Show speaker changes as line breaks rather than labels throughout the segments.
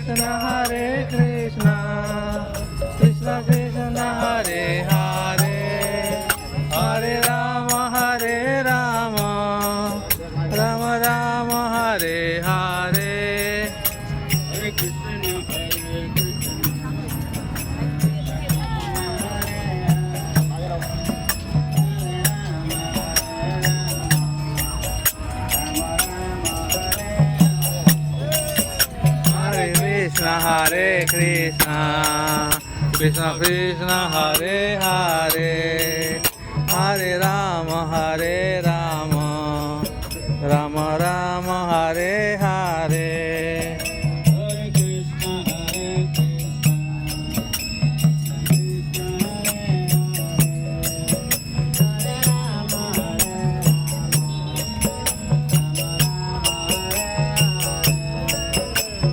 Krishna Hare Krishna Krishna Krishna Hare Hare Hare Rama Rama Rama Hare Hare
Hare Krishna Hare Krishna
Hare Krishna Hare Krishna Krishna Krishna Hare Hare Hare Rama Rama Rama Hare Hare
Hare Krishna Hare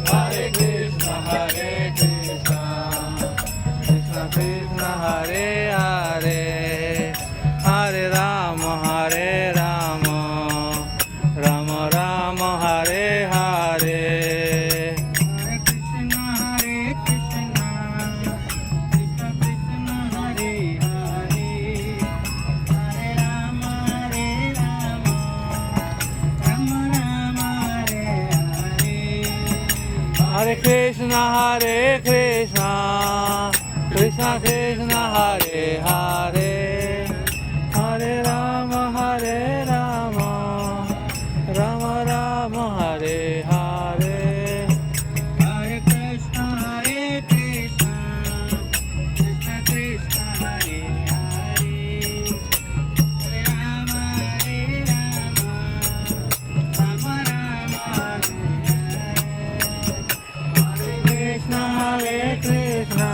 Hare Krishna Hare Krishna Krishna Krishna Hare Hare Hare Rama Rama Rama Hare Hare
Hare Krishna Hare Krishna Krishna Krishna Hare Hare Hare Rama Rama Rama Hare Hare
Hare Krishna Hare Krishna Krishna Krishna Hare Hare Hare Rama Rama Rama Hare Hare
Hare Krishna Hare Krishna Krishna Krishna Hare Hare Hare Rama Rama Rama Hare Hare
Krishna Hare Krishna